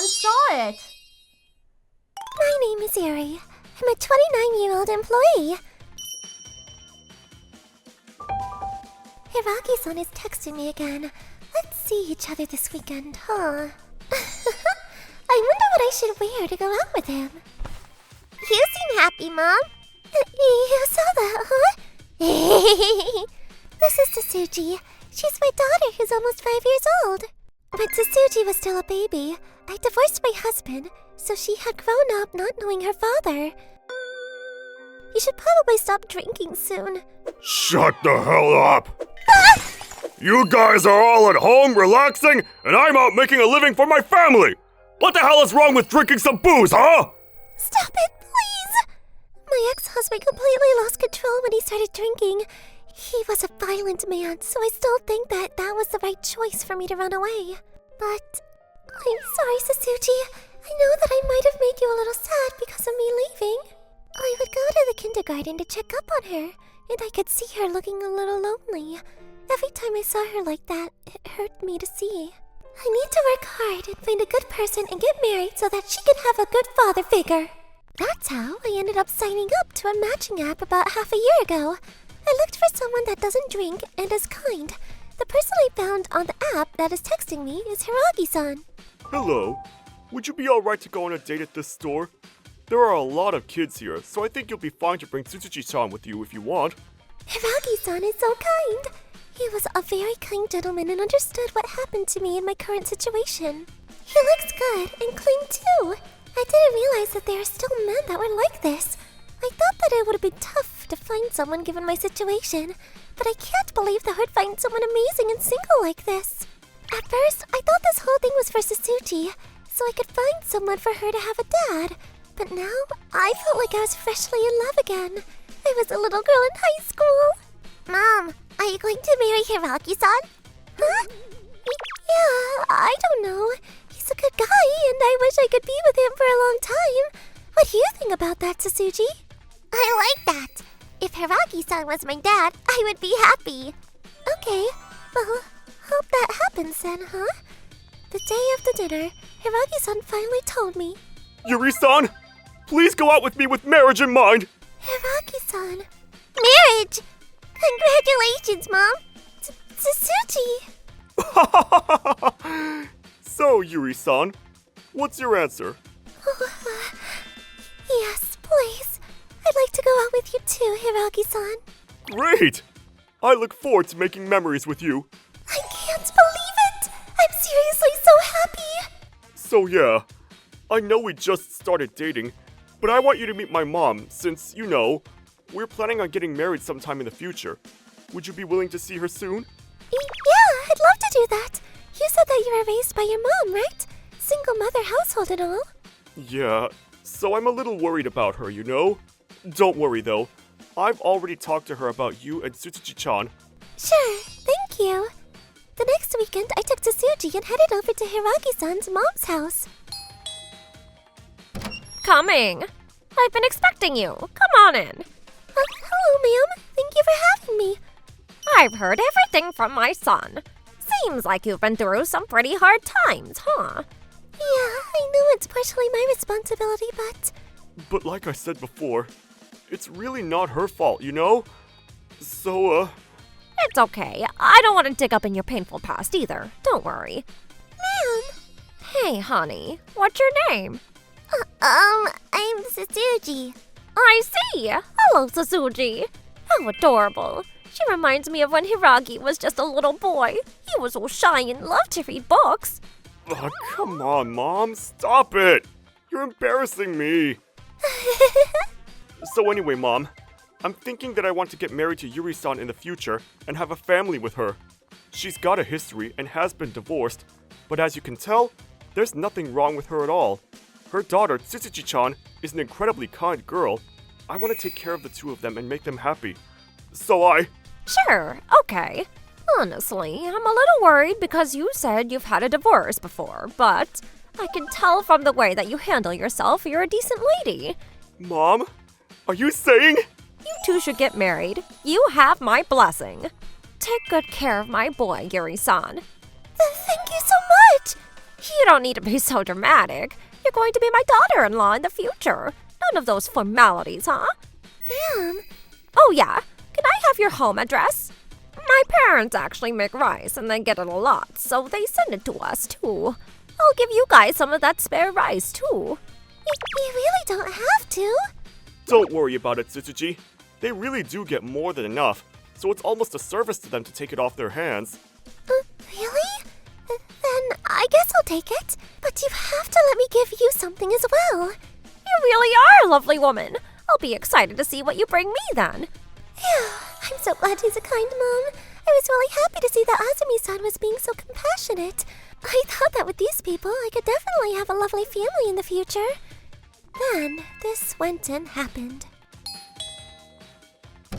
saw it! My name is Yuri. I'm a 29-year-old employee. Hiragi-san is texting me again. Let's see each other this weekend, huh? I wonder what I should wear to go out with him. You seem happy, Mom. You saw that, huh? This is Tsuji. She's my daughter who's almost 5 years old. But Tsuji was still a baby. I divorced my husband, so she had grown up not knowing her father. You should probably stop drinking soon. Shut the hell up! You guys are all at home relaxing, and I'm out making a living for my family! What the hell is wrong with drinking some booze, huh? Stop it, please! My ex-husband completely lost control when he started drinking. He was a violent man, so I still think that was the right choice for me to run away. But I'm sorry, Tsuji. I know that I might have made you a little sad because of me leaving. I would go to the kindergarten to check up on her, and I could see her looking a little lonely. Every time I saw her like that, it hurt me to see. I need to work hard and find a good person and get married so that she can have a good father figure. That's how I ended up signing up to a matching app about half a year ago. I looked for someone that doesn't drink and is kind. The person I found on the app that is texting me is Hiragi-san. Hello. Would you be alright to go on a date at this store? There are a lot of kids here, so I think you'll be fine to bring Tsuji-chan with you if you want. Hiragi-san is so kind. He was a very kind gentleman and understood what happened to me in my current situation. He looks good and clean too. I didn't realize that there are still men that were like this. I thought that it would have been tough to find someone given my situation, but I can't believe that I would find someone amazing and single like this. At first, I thought this whole thing was for Tsuji, so I could find someone for her to have a dad. But now, I felt like I was freshly in love again. I was a little girl in high school. Mom, are you going to marry Hiragi-san? Huh? Yeah, I don't know. He's a good guy, and I wish I could be with him for a long time. What do you think about that, Tsuji? I like that. If Hiragi-san was my dad, I would be happy. Okay, well, hope that happens then, huh? The day of the dinner, Hiragi-san finally told me. Yuri-san, please go out with me with marriage in mind. Hiragi-san. Marriage! Congratulations, Mom! Tsuji! So, Yuri-san, what's your answer? Yes, please. I'd like to go out with you too, Hiragi-san. Great! I look forward to making memories with you. I can't believe it! I'm seriously so happy! So yeah, I know we just started dating, but I want you to meet my mom since, you know, we're planning on getting married sometime in the future. Would you be willing to see her soon? Yeah, I'd love to do that. You said that you were raised by your mom, right? Single mother household and all. Yeah, so I'm a little worried about her, you know? Don't worry though. I've already talked to her about you and Tsuji-chan. Sure, thank you. The next weekend, I took Tsuji and headed over to Hiragi-san's mom's house. Coming! I've been expecting you. Come on in. Hello, ma'am. Thank you for having me. I've heard everything from my son. Seems like you've been through some pretty hard times, huh? Yeah, I know it's partially my responsibility, but... But like I said before, it's really not her fault, you know? So, It's okay. I don't want to dig up in your painful past either. Don't worry. Ma'am! Hey, honey. What's your name? I'm Tsuji. I see. Hello, Suzuki. How adorable. She reminds me of when Hiragi was just a little boy. He was all shy and loved to read books. oh, come on, Mom, stop it! You're embarrassing me. So anyway, Mom, I'm thinking that I want to get married to Yuri-san in the future and have a family with her. She's got a history and has been divorced, but as you can tell, there's nothing wrong with her at all. Her daughter, Tsuji-chan, is an incredibly kind girl. I want to take care of the two of them and make them happy. So Sure, okay. Honestly, I'm a little worried because you said you've had a divorce before, but I can tell from the way that you handle yourself you're a decent lady. Mom, are you saying? You two should get married. You have my blessing. Take good care of my boy, Yuri-san. Thank you so much! He You don't need to be so dramatic. You're going to be my daughter-in-law in the future. None of those formalities, huh? Ma'am. Oh, yeah. Can I have your home address? My parents actually make rice and they get it a lot, so they send it to us, too. I'll give you guys some of that spare rice, too. You really don't have to. Don't worry about it, Tsuji. They really do get more than enough, so it's almost a service to them to take it off their hands. Really? Then I guess I'll take it. But you have to let me give you something as well. You really are a lovely woman. I'll be excited to see what you bring me then. Phew, I'm so glad she's a kind mom. I was really happy to see that Azumi-san was being so compassionate. I thought that with these people, I could definitely have a lovely family in the future. Then, this went and happened.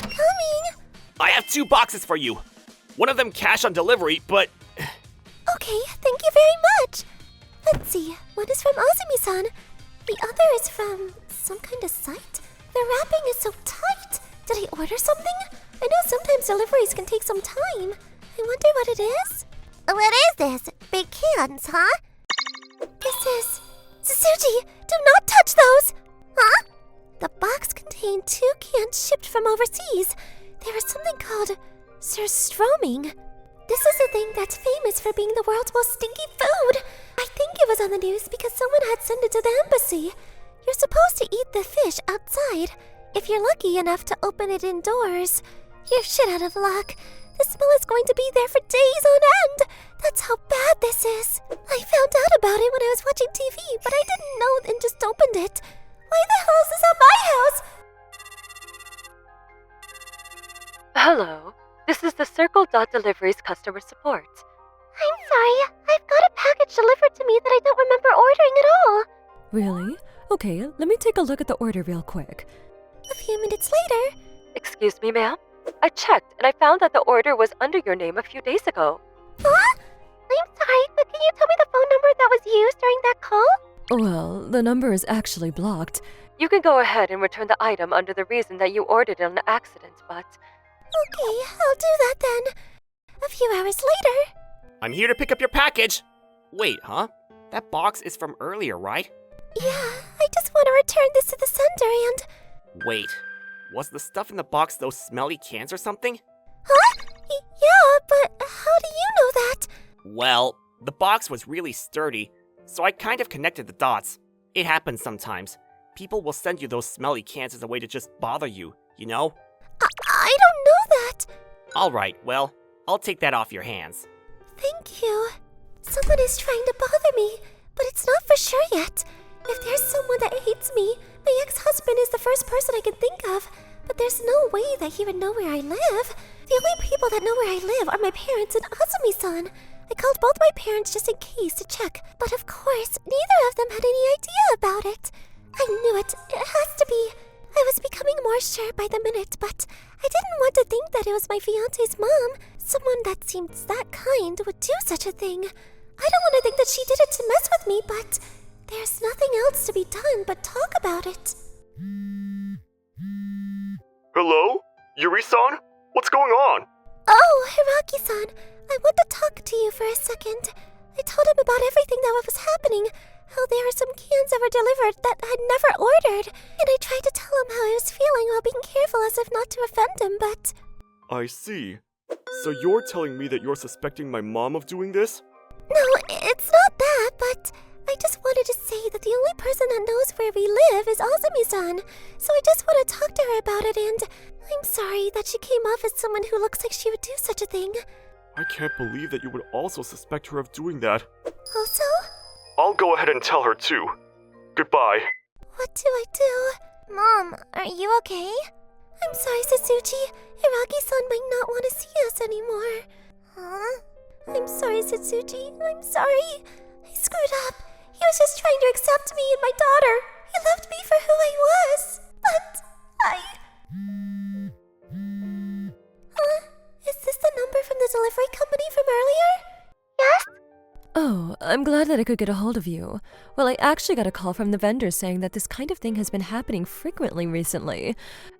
Coming! I have 2 boxes for you. One of them cash on delivery, but Okay, thank you very much. Let's see, one is from Azumi-san. The other is from some kind of site. The wrapping is so tight. Did I order something? I know sometimes deliveries can take some time. I wonder what it is. What is this? Big cans, huh? This is... Suzuki, do not touch those! Huh? The box contained 2 cans shipped from overseas. There is something called surströmming. This is a thing that's famous for being the world's most stinky food. I think it was on the news because someone had sent it to the embassy. You're supposed to eat the fish outside. If you're lucky enough to open it indoors, you're shit out of luck. The smell is going to be there for days on end. That's how bad this is. I found out about it when I was watching TV, but I didn't know and just opened it. Why the hell is this at my house? Hello, this is the Circle Deliveries customer support. I'm sorry, I've got a package delivered to me that I don't remember ordering at all. Really? Okay, let me take a look at the order real quick. A few minutes later. Excuse me, ma'am? I checked and I found that the order was under your name a few days ago. Huh? I'm sorry, but can you tell me the phone number that was used during that call? Well, the number is actually blocked. You can go ahead and return the item under the reason that you ordered it on accident, but... Okay, I'll do that then. A few hours later. I'm here to pick up your package. Wait, huh? That box is from earlier, right? Yeah, I just want to return this to the sender and... Wait, was the stuff in the box those smelly cans or something? Huh? Yeah, but how do you know that? Well, the box was really sturdy, so I kind of connected the dots. It happens sometimes. People will send you those smelly cans as a way to just bother you, you know? I don't know that. Alright, well, I'll take that off your hands. Thank you. Someone is trying to bother me, but it's not for sure yet. If there's someone that hates me, my ex-husband is the first person I can think of. But there's no way that he would know where I live. The only people that know where I live are my parents and Azumi-san. I called both my parents just in case to check, but of course, neither of them had any idea about it. I knew it. It has to be. I was becoming more sure by the minute, but I didn't want to think that it was my fiancé's mom. Someone that seemed that kind would do such a thing. I don't want to think that she did it to mess with me, but there's nothing else to be done but talk about it. Hello? Yuri-san? What's going on? Oh, Hiraki-san, I want to talk to you for a second. I told him about everything that was happening, how there are some cans that were delivered that I'd never ordered, and I tried to tell him how I was feeling while being careful as if not to offend him, but... I see. So you're telling me that you're suspecting my mom of doing this? No, it's not that, but I just wanted to say that the only person that knows where we live is Azumi-san, so I just want to talk to her about it, and I'm sorry that she came off as someone who looks like she would do such a thing. I can't believe that you would also suspect her of doing that. Also? I'll go ahead and tell her too. Goodbye. What do I do? Mom, are you okay? I'm sorry, Suzuki. Hiraki-san might not want to see us anymore. Huh? I'm sorry, Suzuki. I'm sorry. I screwed up. He was just trying to accept me and my daughter. He loved me for who I was. But I... Huh? Is this the number from the delivery company from earlier? Yes? Oh, I'm glad that I could get a hold of you. Well, I actually got a call from the vendor saying that this kind of thing has been happening frequently recently.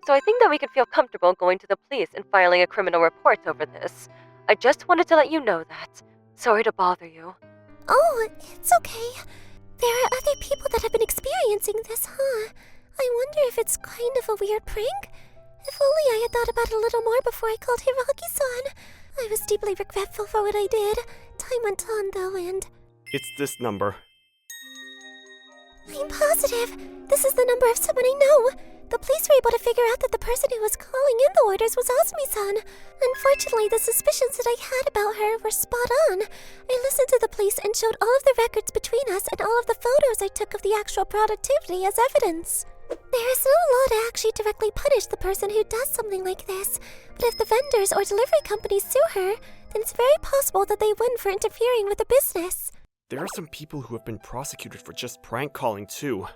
So I think that we can feel comfortable going to the police and filing a criminal report over this. I just wanted to let you know that. Sorry to bother you. Oh, it's okay. There are other people that have been experiencing this, huh? I wonder if it's kind of a weird prank? If only I had thought about it a little more before I called Hiraki-san. I was deeply regretful for what I did. Time went on, though, and... It's this number. I'm positive. This is the number of someone I know. The police were able to figure out that the person who was calling in the orders was Azumi-san. Unfortunately, the suspicions that I had about her were spot on. I listened to the police and showed all of the records between us and all of the photos I took of the actual productivity as evidence. There is no law to actually directly punish the person who does something like this, but if the vendors or delivery companies sue her, then it's very possible that they win for interfering with the business. There are some people who have been prosecuted for just prank calling too.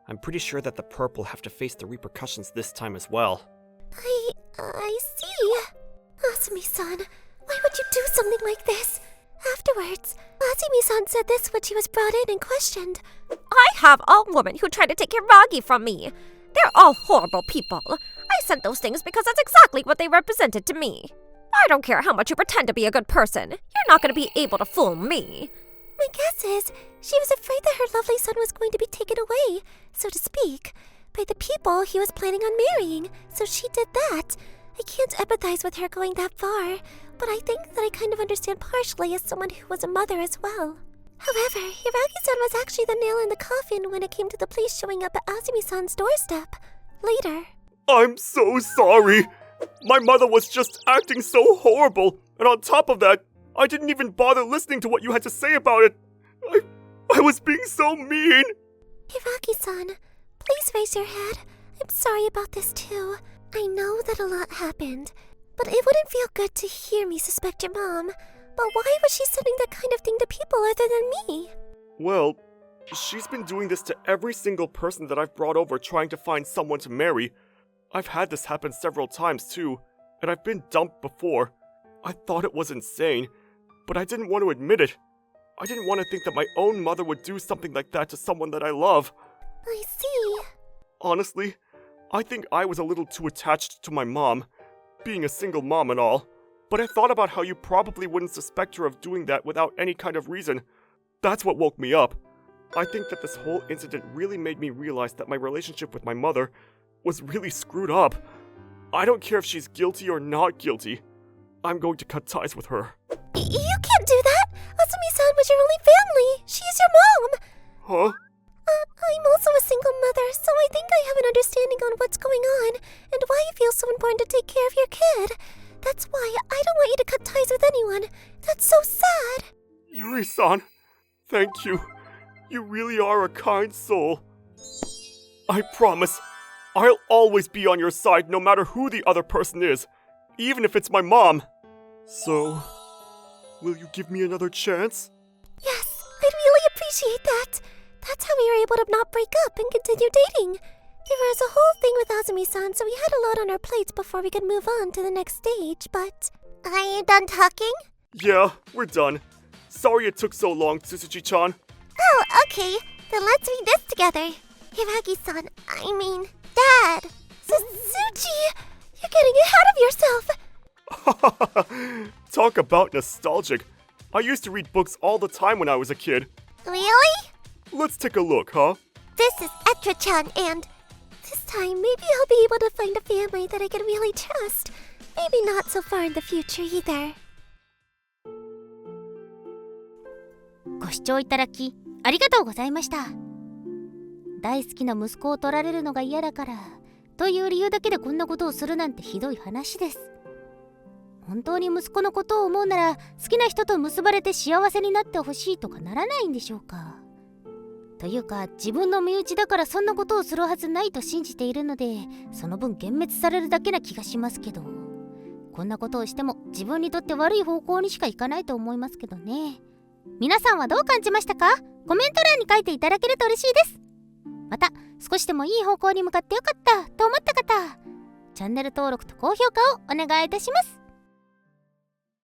I'm pretty sure that the perp will have to face the repercussions this time as well. I see. Azumi-san, why would you do something like this? Afterwards, Azumi-san said this when she was brought in and questioned. I have a woman who tried to take Hiragi from me. They're all horrible people. I sent those things because that's exactly what they represented to me. I don't care how much you pretend to be a good person. You're not going to be able to fool me. My guess is she was afraid that her lovely son was going to be taken away, so to speak, by the people he was planning on marrying, so she did that. I can't empathize with her going that far, but I think that I kind of understand partially as someone who was a mother as well. However, Hiragi-san was actually the nail in the coffin when it came to the police showing up at Azumi-san's doorstep. Later. I'm so sorry! My mother was just acting so horrible, and on top of that, I didn't even bother listening to what you had to say about it. I was being so mean! Hiragi-san, please raise your head. I'm sorry about this too. I know that a lot happened, but it wouldn't feel good to hear me suspect your mom. But why was she sending that kind of thing to people other than me? Well, she's been doing this to every single person that I've brought over trying to find someone to marry. I've had this happen several times too, and I've been dumped before. I thought it was insane, but I didn't want to admit it. I didn't want to think that my own mother would do something like that to someone that I love. I see. Honestly, I think I was a little too attached to my mom, being a single mom and all. But I thought about how you probably wouldn't suspect her of doing that without any kind of reason. That's what woke me up. I think that this whole incident really made me realize that my relationship with my mother was really screwed up. I don't care if she's guilty or not guilty. I'm going to cut ties with her. You can't do that! Azumi-san was your only family! She's your mom! Huh? I'm also a single mother, so I think I have an understanding on what's going on and why it feels so important to take care of your kid. That's why I don't want you to cut ties with anyone. That's so sad. Yuri-san, thank you. You really are a kind soul. I promise, I'll always be on your side no matter who the other person is, even if it's my mom. So, will you give me another chance? Yes, I'd really appreciate that. That's how we were able to not break up and continue dating. There was a whole thing with Azumi-san, so we had a lot on our plates before we could move on to the next stage, but... Are you done talking? Yeah, we're done. Sorry it took so long, Tsuzuchi-chan. Oh, okay. Then let's read this together. Hiragi-san, I mean, Dad. Suzuchi! You're getting ahead of yourself! Talk about nostalgic. I used to read books all the time when I was a kid. Really? Let's take a look, huh? This is Etra-chan, and this time maybe I'll be able to find a family that I can really trust. Maybe not so far in the future either. ご視聴いただきありがとうございました。大好きな息子を取られるのが嫌だからという理由だけでこんなことをするなんてひどい話です。本当に息子のことを思うなら好きな人と結ばれて幸せになってほしいとかならないんでしょうか。というか自分の身内だからそんなことをするはずないと信じているのでその分幻滅されるだけな気がしますけど、こんなことをしても自分にとって悪い方向にしかいかないと思いますけどね。皆さんはどう感じましたか？コメント欄に書いていただけると嬉しいです。また少しでもいい方向に向かってよかったと思った方、チャンネル登録と高評価をお願いいたします。